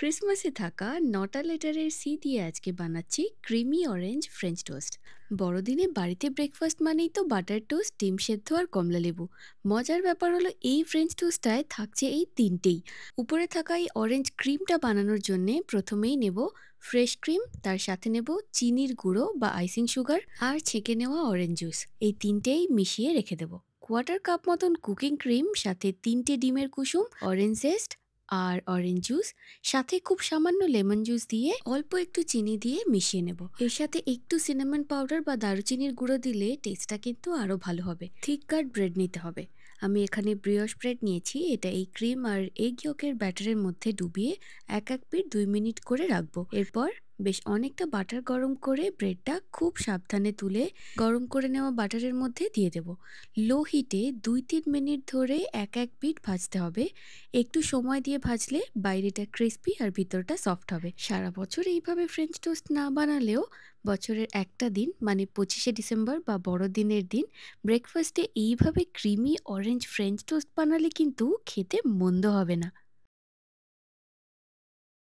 ক্রিসমাসে থাকা নটা লেটারের সি দিয়ে আজকে বানাচ্ছি ক্রিমি অরেঞ্জ ফ্রেঞ্চ টোস্ট। বড়দিনে বাড়িতে ব্রেকফাস্ট মানেই তো বাটার টোস্ট, ডিম সেদ্ধ আর কমলা লেবু। মজার ব্যাপার হলো এই ফ্রেঞ্চ টোস্টটায় থাকছে এই তিনটেই। উপরে থাকা এই অরেঞ্জ ক্রিমটা বানানোর জন্যে প্রথমেই নেব ফ্রেশ ক্রিম, তার সাথে নেব চিনির গুঁড়ো বা আইসিং সুগার আর ছেঁকে নেওয়া অরেঞ্জ জুস। এই তিনটেই মিশিয়ে রেখে দেব। কোয়ার্টার কাপ মতন কুকিং ক্রিম, সাথে তিনটে ডিমের কুসুম, অরেঞ্জ জেস্ট আর অরেঞ্জ জুস, সাথে খুব সামান্য লেমন জুস দিয়ে অল্প একটু চিনি দিয়ে মিশিয়ে নেব। এর সাথে একটু সিনামন পাউডার বা দারুচিনির গুঁড়ো দিলে টেস্টটা কিন্তু আরো ভালো হবে। থিক কাট ব্রেড নিতে হবে। আমি এখানে ব্রিওশ ব্রেড নিয়েছি। এটা এই ক্রিম আর এগ ইয়কের ব্যাটারের মধ্যে ডুবিয়ে এক এক পিঠ 2 মিনিট করে রাখবো। এরপর বেশ অনেকটা বাটার গরম করে ব্রেডটা খুব সাবধানে তুলে গরম করে নেওয়া বাটারের মধ্যে দিয়ে দেব। লো হিটে 2-3 মিনিট ধরে এক এক পিঠ ভাজতে হবে। একটু সময় দিয়ে ভাজলে বাইরেটা ক্রিস্পি আর ভিতরটা সফট হবে। সারা বছর এইভাবে ফ্রেঞ্চ টোস্ট না বানালেও বছরের একটা দিন মানে 25শে ডিসেম্বর বা বড়দিনের দিন ব্রেকফাস্টে এইভাবে ক্রিমি অরেঞ্জ ফ্রেঞ্চ টোস্ট বানালে কিন্তু খেতে মন্দ হবে না।